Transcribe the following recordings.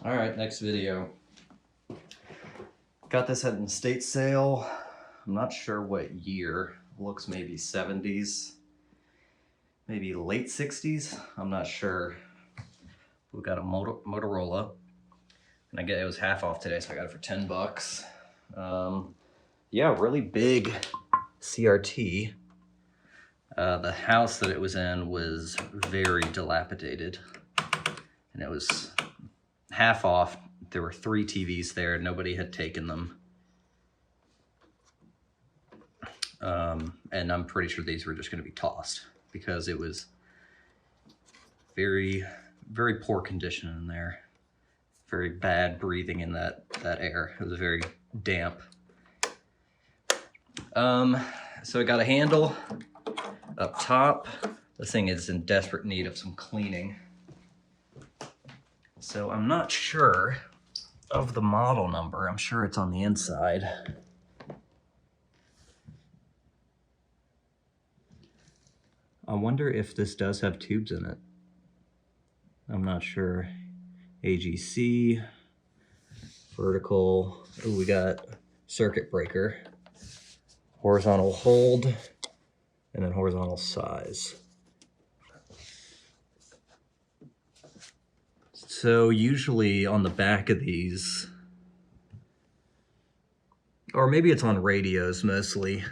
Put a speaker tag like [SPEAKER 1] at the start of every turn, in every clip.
[SPEAKER 1] All right, next video. Got this at an estate sale. I'm not sure what year. Looks maybe 70s, maybe late 60s. I'm not sure. We got a Motorola, and I get it was half off today, so I got it for 10 bucks. Yeah, really big CRT. The house that it was in was very dilapidated, and it was half off. There were 3 TVs there. Nobody had taken them. And I'm pretty sure these were just going to be tossed because it was very, very poor condition in there. Very bad breathing in that air. It was very damp. So I got a handle up top. This thing is in desperate need of some cleaning. So I'm not sure of the model number. I'm sure it's on the inside. I wonder if this does have tubes in it. I'm not sure. AGC, vertical. Oh, we got circuit breaker, horizontal hold, and then horizontal size. So usually on the back of these, or maybe it's on radios mostly,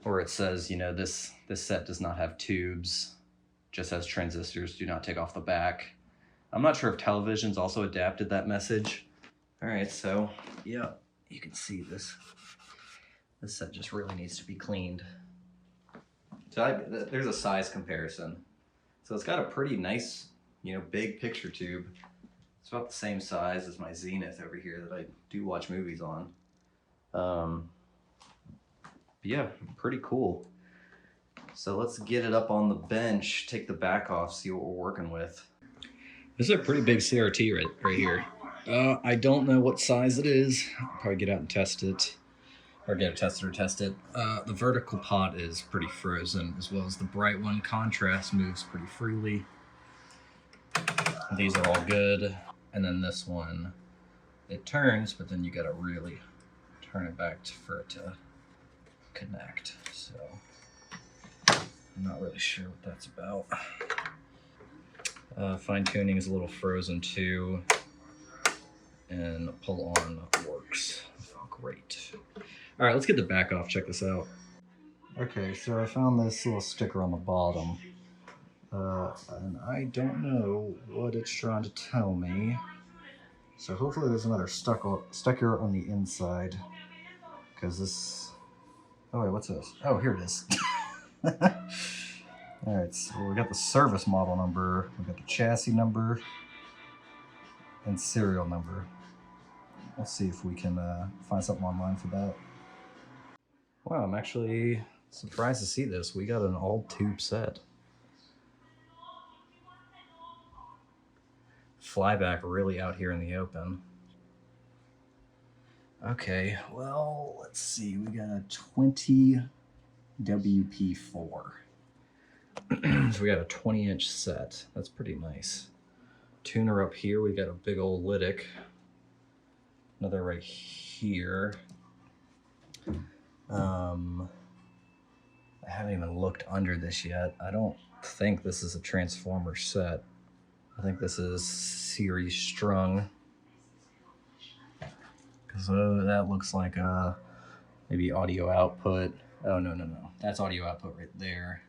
[SPEAKER 1] where it says, you know, this set does not have tubes, just has transistors, do not take off the back. I'm not sure if televisions also adapted that message. All right, so yeah, you can see this set just really needs to be cleaned. So there's a size comparison. So it's got a pretty nice, you know, big picture tube. It's about the same size as my Zenith over here that I do watch movies on. Yeah, pretty cool. So let's get it up on the bench, take the back off, see what we're working with. This is a pretty big CRT right here. I don't know what size it is. I'll probably get out and test it, or get a tester to test it. The vertical pot is pretty frozen, as well as the bright one. Contrast moves pretty freely. These are all good. And then this one, it turns, but then you gotta really turn it back for it to connect. So I'm not really sure what that's about. Fine tuning is a little frozen too, and pull on works great. All right, let's get the back off. Check this out. Okay, so I found this little sticker on the bottom, and I don't know what it's trying to tell me. So hopefully there's another sticker on the inside, because this. Oh wait, what's this? Oh, here it is. All right, so we got the service model number, we got the chassis number, and serial number. Let's see if we can find something online for that. Wow, I'm actually surprised to see this. We got an all tube set. Flyback really out here in the open. Okay, well, let's see. We got a 20 WP4. So we got a 20-inch set. That's pretty nice. Tuner up here. We got a big old Lytic. Another right here. I haven't even looked under this yet. I don't think this is a transformer set. I think this is series strung. Because that looks like maybe audio output. Oh, no. That's audio output right there.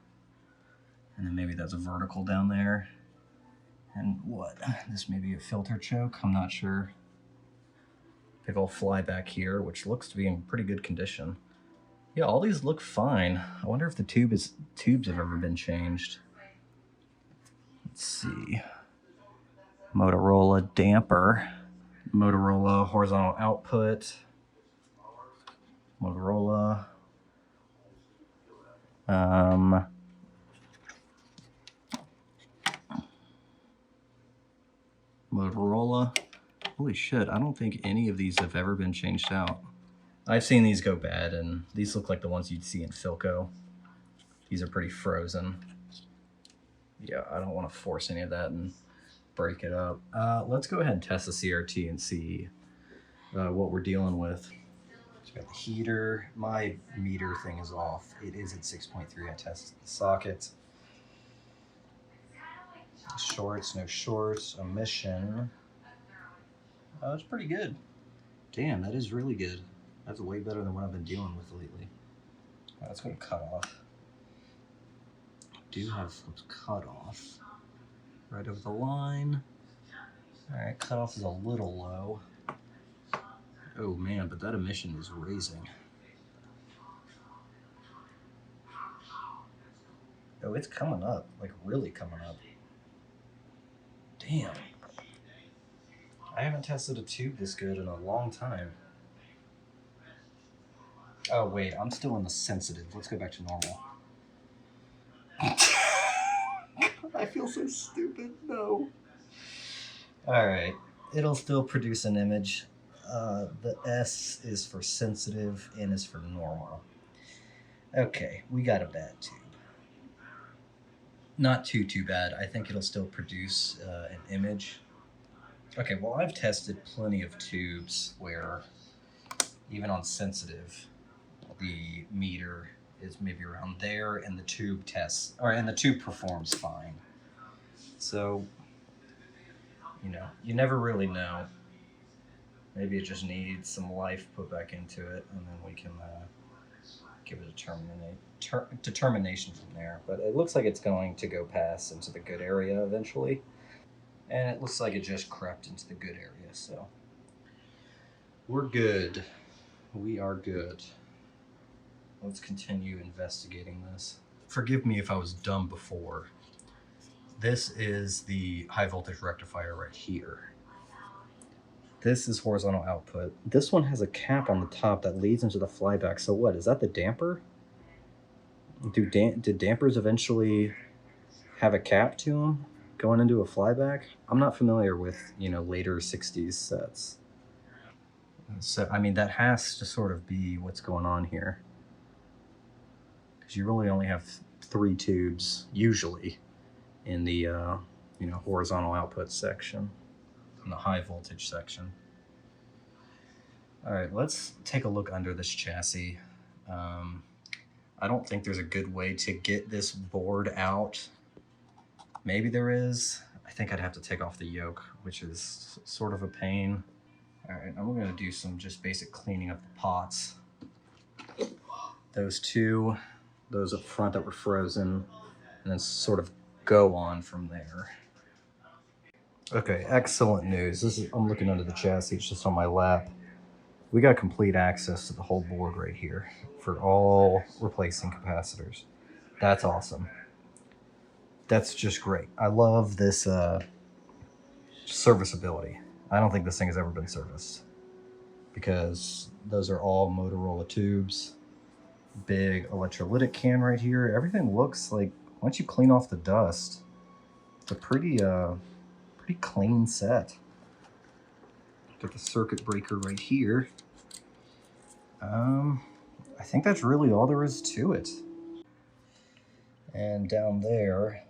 [SPEAKER 1] And then maybe that's a vertical down there. And what? This may be a filter choke. I'm not sure. Big old flyback here, which looks to be in pretty good condition. Yeah, all these look fine. I wonder if the tubes have ever been changed. Let's see. Motorola damper. Motorola horizontal output. Motorola. Motorola. Holy shit, I don't think any of these have ever been changed out. I've seen these go bad, and these look like the ones you'd see in Philco. These are pretty frozen. Yeah, I don't want to force any of that and break it up. Let's go ahead and test the CRT and see what we're dealing with. So we got the heater. My meter thing is off. It is at 6.3. I tested the socket. Shorts, no shorts. Emission. That's pretty good. Damn, that is really good. That's way better than what I've been dealing with lately. Let's go to cutoff. Do have cutoff right over the line. All right, cutoff is a little low. Oh man, but that emission is raising. Oh, it's coming up, like really coming up. Damn. I haven't tested a tube this good in a long time. Oh wait, I'm still in the sensitive. Let's go back to normal. I feel so stupid. No. All right, it'll still produce an image. The S is for sensitive, N is for normal. Okay, we got a bad tube. Not too bad. I think it'll still produce an image. Okay, well I've tested plenty of tubes where even on sensitive, the meter is maybe around there and the tube tests, and the tube performs fine. So, you know, you never really know. Maybe it just needs some life put back into it, and then we can give it a determination from there. But it looks like it's going to go past into the good area eventually. And it looks like it just crept into the good area, so we're good. We are good. Let's continue investigating this. Forgive me if I was dumb before. This is the high voltage rectifier right here. This is horizontal output. This one has a cap on the top that leads into the flyback. So what, is that the damper? Did dampers eventually have a cap to them going into a flyback? I'm not familiar with, later 60s sets. So, I mean, that has to sort of be what's going on here. Because you really only have 3 tubes, usually, in the, horizontal output section, in the high voltage section. All right, let's take a look under this chassis. I don't think there's a good way to get this board out. Maybe there is. I think I'd have to take off the yoke, which is sort of a pain. All right, I'm gonna do some just basic cleaning of the pots. Those up front that were frozen, and then sort of go on from there. Okay, excellent news. I'm looking under the chassis, it's just on my lap. We got complete access to the whole board right here for all replacing capacitors. That's awesome. That's just great. I love this serviceability. I don't think this thing has ever been serviced because those are all Motorola tubes. Big electrolytic can right here. Everything looks like, once you clean off the dust, it's a pretty clean set. Got the circuit breaker right here. I think that's really all there is to it. And down there,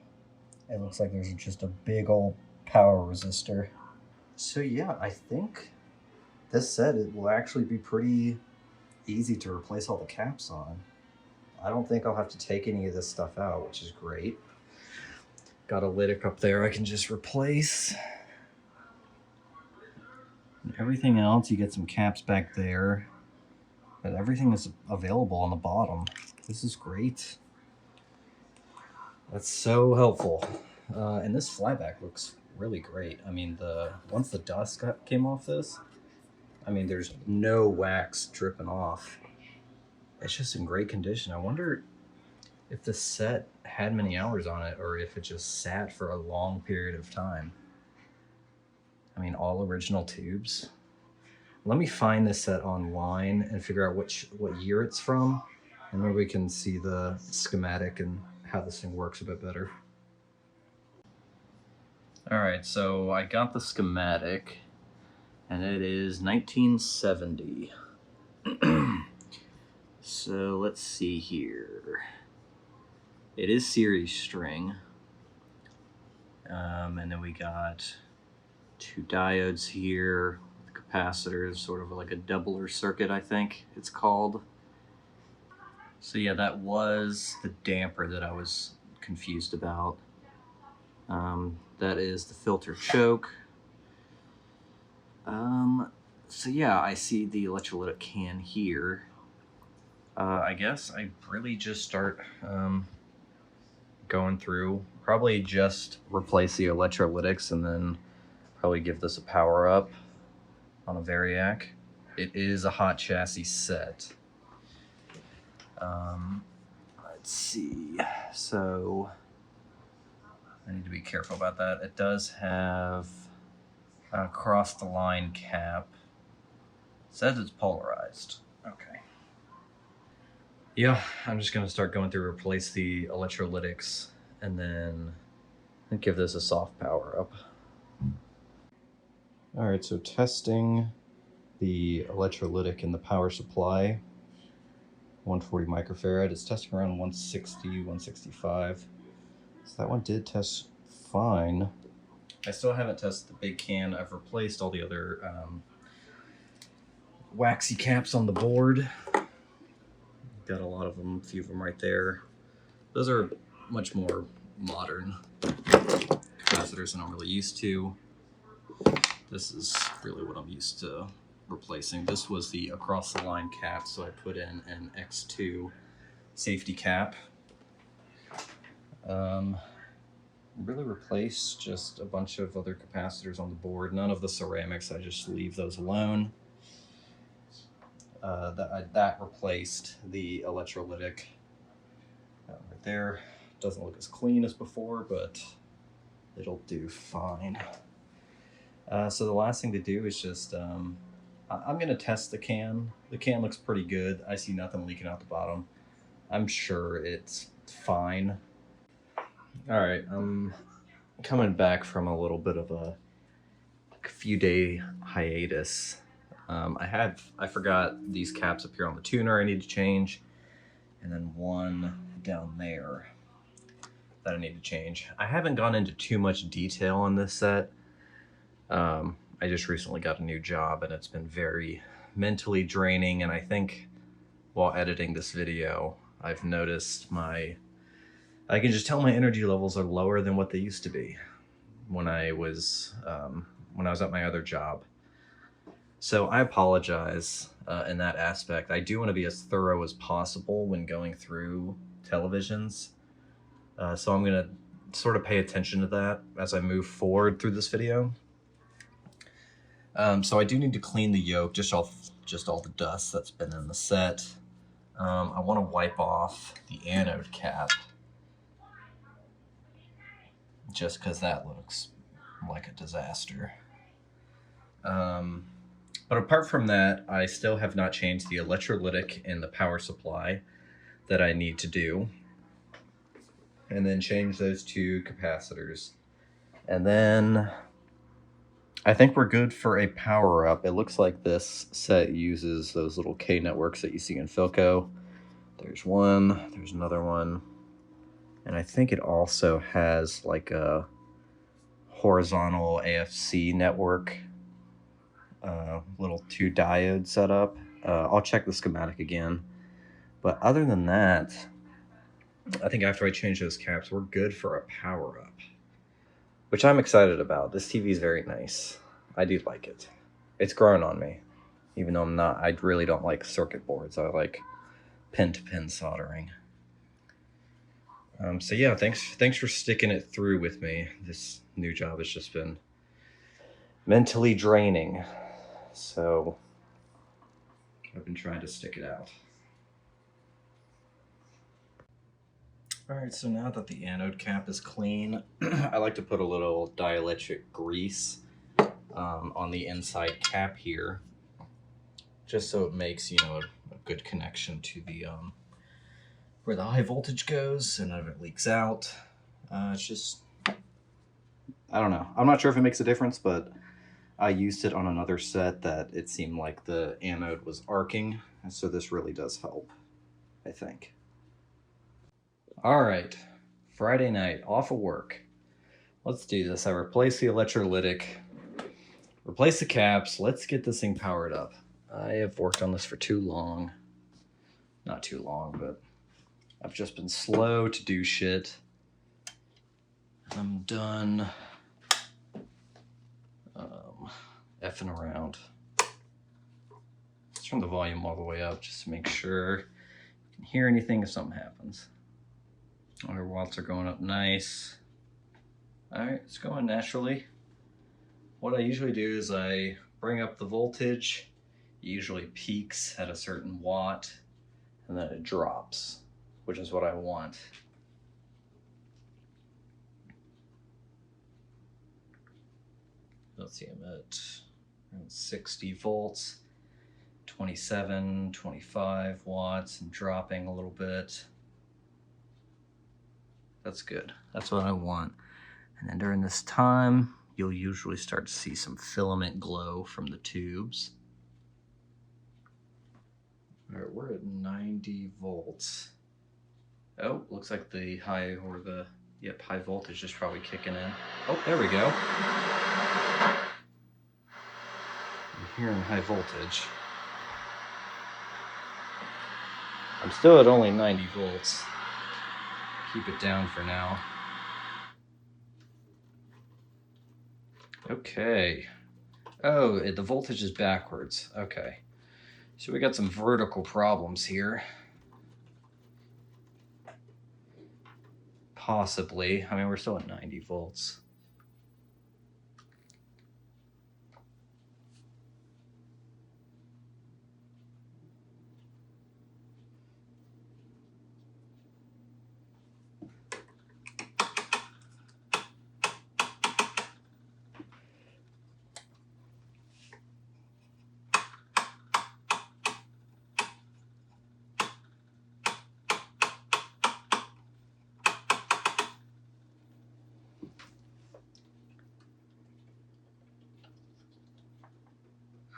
[SPEAKER 1] it looks like there's just a big old power resistor. So yeah, I think this set, it will actually be pretty easy to replace all the caps on. I don't think I'll have to take any of this stuff out, which is great. Got a lytic up there I can just replace. And everything else, you get some caps back there. But everything is available on the bottom. This is great. That's so helpful. And this flyback looks really great. I mean, once the dust came off this, I mean, there's no wax dripping off. It's just in great condition. I wonder if the set had many hours on it or if it just sat for a long period of time. I mean, all original tubes. Let me find this set online and figure out what year it's from, and maybe we can see the schematic and how this thing works a bit better. All right, so I got the schematic, and it is 1970. So let's see here. It is series string. And then we got 2 diodes here, the capacitors, sort of like a doubler circuit, I think it's called. So yeah, that was the damper that I was confused about. That is the filter choke. So yeah, I see the electrolytic can here. I guess I really just start going through, probably just replace the electrolytics and then probably give this a power up on a Variac. It is a hot chassis set. Let's see, so I need to be careful about that. It does have a across the line cap. It says it's polarized. Okay. Yeah, I'm just gonna start going through, replace the electrolytics, and then give this a soft power up. All right, so testing the electrolytic in the power supply. 140 microfarad. It's testing around 160, 165. So that one did test fine. I still haven't tested the big can. I've replaced all the other waxy caps on the board. Got a lot of them, a few of them right there. Those are much more modern capacitors than I'm really used to. This is really what I'm used to replacing. This was the across the line cap, so I put in an X2 safety cap. Really replace just a bunch of other capacitors on the board. None of the ceramics, I just leave those alone. That replaced the electrolytic right there. Doesn't look as clean as before, but it'll do fine. So the last thing to do is just, I'm gonna test the can. The can looks pretty good. I see nothing leaking out the bottom. I'm sure it's fine. All right, I'm coming back from a little bit of a few day hiatus. I forgot these caps up here on the tuner I need to change, and then one down there that I need to change. I haven't gone into too much detail on this set. I just recently got a new job and it's been very mentally draining, and I think while editing this video, I've noticed I can just tell my energy levels are lower than what they used to be when I was at my other job. So I apologize in that aspect. I do want to be as thorough as possible when going through televisions. So I'm gonna sort of pay attention to that as I move forward through this video. So I do need to clean the yoke, just all the dust that's been in the set. I want to wipe off the anode cap, just because that looks like a disaster. But apart from that, I still have not changed the electrolytic in the power supply that I need to do. And then change those 2 capacitors. And then I think we're good for a power up. It looks like this set uses those little K networks that you see in Philco. There's one, there's another one. And I think it also has like a horizontal AFC network, little 2 diode setup. I'll check the schematic again. But other than that, I think after I change those caps, we're good for a power up, which I'm excited about. This TV is very nice. I do like it. It's grown on me, even though I really don't like circuit boards. I like pin-to-pin soldering. So yeah, thanks for sticking it through with me. This new job has just been mentally draining. So I've been trying to stick it out. All right, so now that the anode cap is clean, I like to put a little dielectric grease on the inside cap here, just so it makes, a good connection to the where the high voltage goes and none of it leaks out. It's just, I don't know. I'm not sure if it makes a difference, but I used it on another set that it seemed like the anode was arcing, and so this really does help, I think. All right, Friday night, off of work. Let's do this. I replaced the electrolytic, replace the caps. Let's get this thing powered up. I have worked on this for too long. Not too long, but I've just been slow to do shit. I'm done effing around. Let's turn the volume all the way up just to make sure you can hear anything if something happens. Our watts are going up nice. All right, it's going naturally. What I usually do is I bring up the voltage. It usually peaks at a certain watt, and then it drops, which is what I want. Let's see, I'm at around 60 volts, 27, 25 watts, and dropping a little bit. That's good. That's what I want. And then during this time, you'll usually start to see some filament glow from the tubes. All right, we're at 90 volts. Oh, looks like the high voltage is probably kicking in. Oh, there we go. I'm hearing high voltage. I'm still at only 90 volts. Keep it down for now. Okay. Oh, the voltage is backwards. Okay. So we got some vertical problems here. Possibly. I mean, we're still at 90 volts.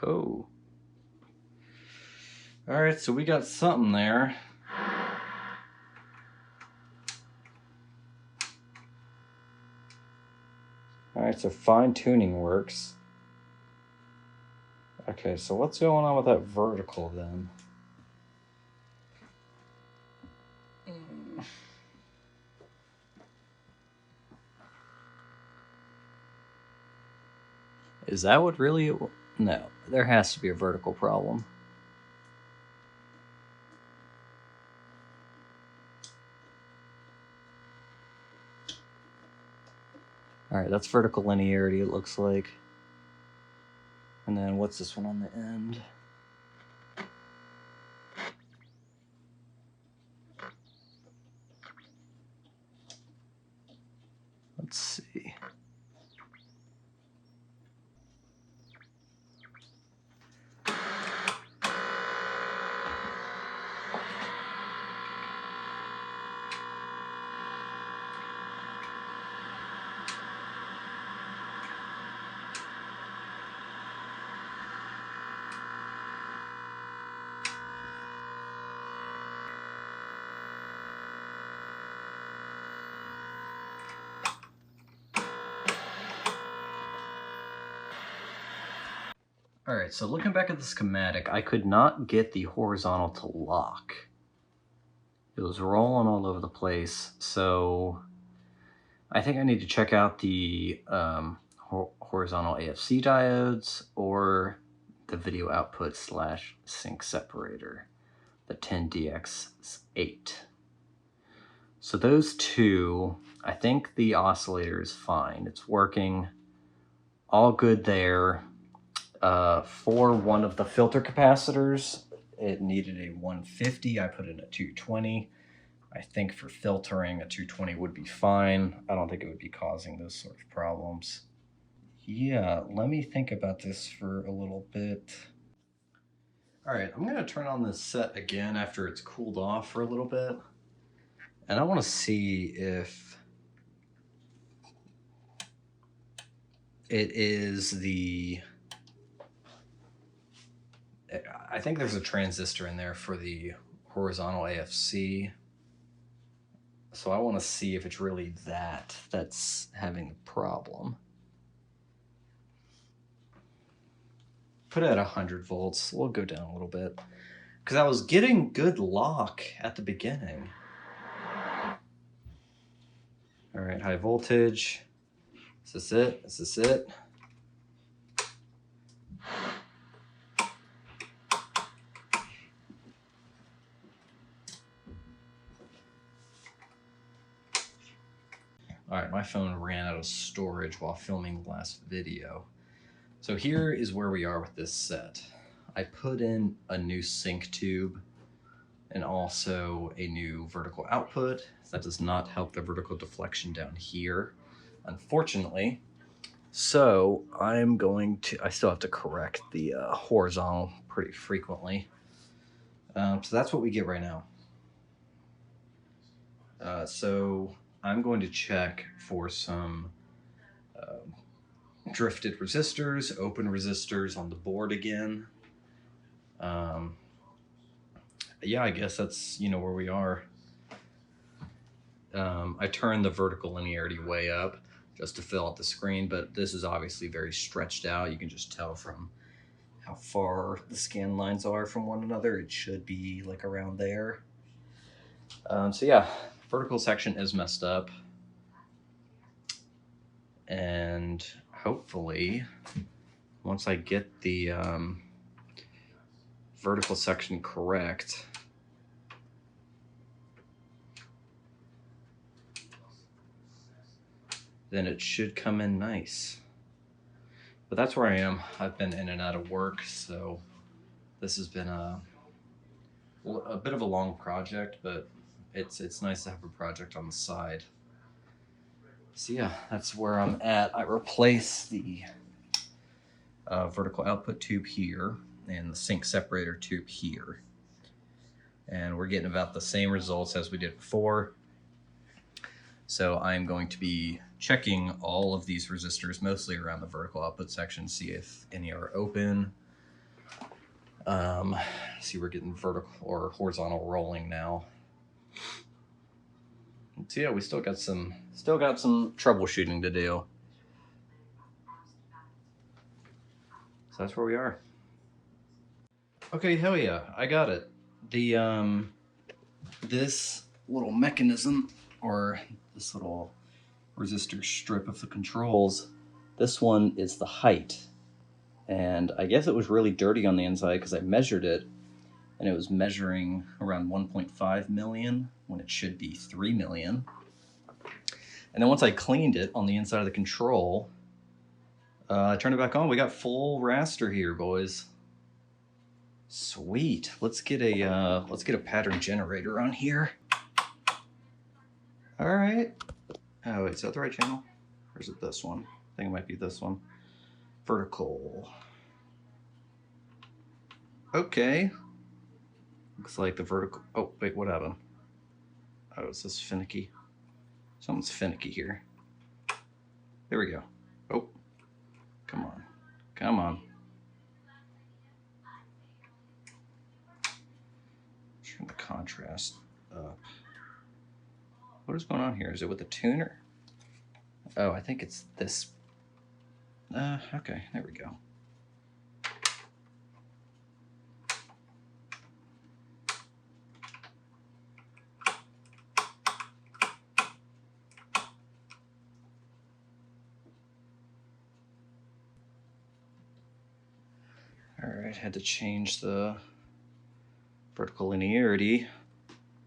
[SPEAKER 1] Oh. All right, so we got something there. All right, so fine tuning works. Okay, so what's going on with that vertical then? Is that what really? No, there has to be a vertical problem. All right, that's vertical linearity, it looks like. And then what's this one on the end? Let's see. All right, so looking back at the schematic, I could not get the horizontal to lock. It was rolling all over the place, so I think I need to check out the horizontal AFC diodes or the video output / sync separator, the 10DX8. So those two, I think the oscillator is fine. It's working, all good there. For one of the filter capacitors, it needed a 150. I put in a 220. I think for filtering, a 220 would be fine. I don't think it would be causing those sort of problems. Yeah, let me think about this for a little bit. All right, I'm gonna turn on this set again after it's cooled off for a little bit. And I wanna see if it is I think there's a transistor in there for the horizontal AFC. So I want to see if it's really that's having the problem. Put it at 100 volts. We'll go down a little bit. Because I was getting good lock at the beginning. All right, high voltage. Is this it? Is this it? All right, my phone ran out of storage while filming the last video. So here is where we are with this set. I put in a new sync tube and also a new vertical output. That does not help the vertical deflection down here, unfortunately. So I still have to correct the horizontal pretty frequently. So that's what we get right now. So I'm going to check for some drifted resistors, open resistors on the board again. Yeah, I guess that's, where we are. I turned the vertical linearity way up just to fill out the screen, but this is obviously very stretched out. You can just tell from how far the scan lines are from one another. It should be like around there. So yeah, vertical section is messed up. And hopefully, once I get the vertical section correct, then it should come in nice. But that's where I am. I've been in and out of work, so this has been a bit of a long project, but it's nice to have a project on the side. So yeah, that's where I'm at. I replaced the vertical output tube here and the sync separator tube here. And we're getting about the same results as we did before. So I'm going to be checking all of these resistors, mostly around the vertical output section, see if any are open. See, we're getting vertical or horizontal rolling now. So yeah, we still got some troubleshooting to do. So that's where we are. Okay, hell yeah, I got it. The this little mechanism, or this little resistor strip of the controls, this one is the height. And I guess it was really dirty on the inside because I measured it, and it was measuring around 1.5 million when it should be 3 million. And then once I cleaned it on the inside of the control, I turned it back on. We got full raster here, boys. Sweet. Let's get a pattern generator on here. All right. Oh, wait, is that the right channel? Or is it this one? I think it might be this one. Vertical. Okay. Looks like the vertical. Oh, wait, what happened? Oh, is this finicky? Something's finicky here. There we go. Oh, come on. Come on. Turn the contrast up. What is going on here? Is it with the tuner? Oh, I think it's this. Okay, there we go. All right, had to change the vertical linearity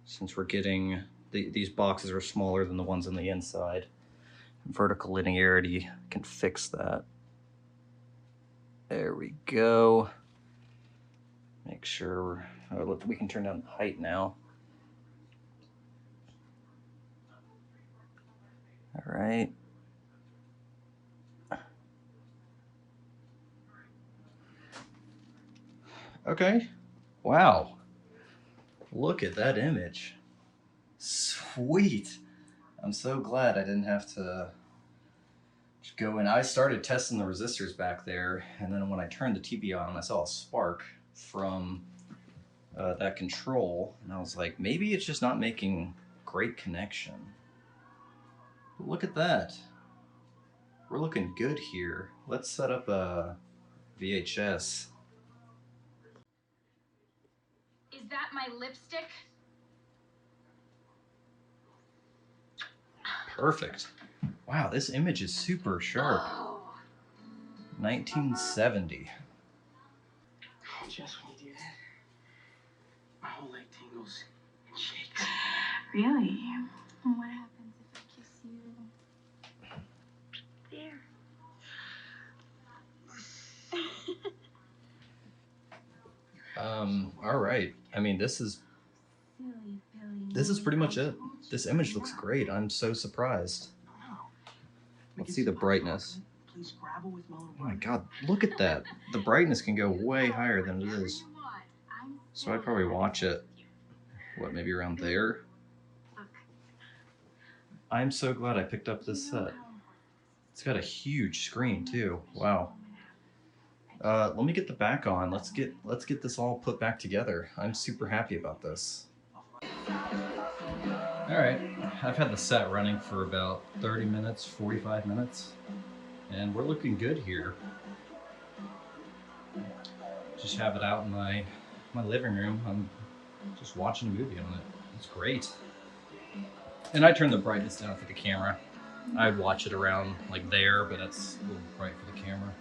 [SPEAKER 1] since we're getting these boxes are smaller than the ones on the inside. Vertical linearity can fix that. There we go. Make sure look, we can turn down the height now. All right. Okay. Wow. Look at that image. Sweet. I'm so glad I didn't have to go in. I started testing the resistors back there, and then when I turned the TV on, I saw a spark from that control, and I was like, maybe it's just not making great connection. But look at that. We're looking good here. Let's set up a VHS.
[SPEAKER 2] Is that my lipstick?
[SPEAKER 1] Perfect. Wow, this image is super sharp.
[SPEAKER 2] Oh.
[SPEAKER 1] 1970.
[SPEAKER 3] Just when you do that, my whole leg tingles and shakes.
[SPEAKER 2] Really? What happens if I kiss you? There.
[SPEAKER 1] All right. I mean, this is pretty much it. This image looks great. I'm so surprised. Let's see the brightness. Oh my God, look at that. The brightness can go way higher than it is. So I'd probably watch it, what, maybe around there? I'm so glad I picked up this set. It's got a huge screen too. Wow. Let me get the back on. Let's get this all put back together. I'm super happy about this. All right, I've had the set running for about 30 minutes, 45 minutes, and we're looking good here. Just have it out in my living room. I'm just watching a movie on it. It's great. And I turned the brightness down for the camera. I'd watch it around like there, but that's a little bright for the camera.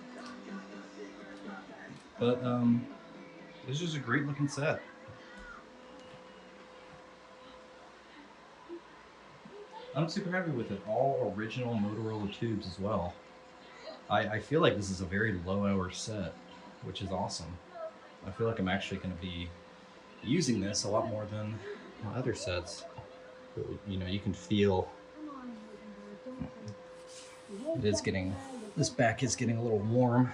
[SPEAKER 1] But this is a great looking set. I'm super happy with it. All original Motorola tubes as well. I feel like this is a very low hour set, which is awesome. I feel like I'm actually going to be using this a lot more than my other sets. But, you know, you can feel it is getting, this back is getting a little warm.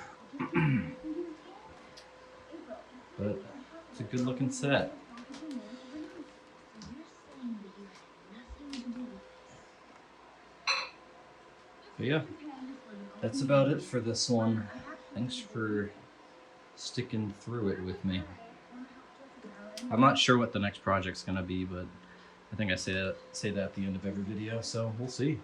[SPEAKER 1] But it's a good looking set. But yeah, that's about it for this one. Thanks for sticking through it with me. I'm not sure what the next project's gonna be, but I think I say that at the end of every video, so we'll see.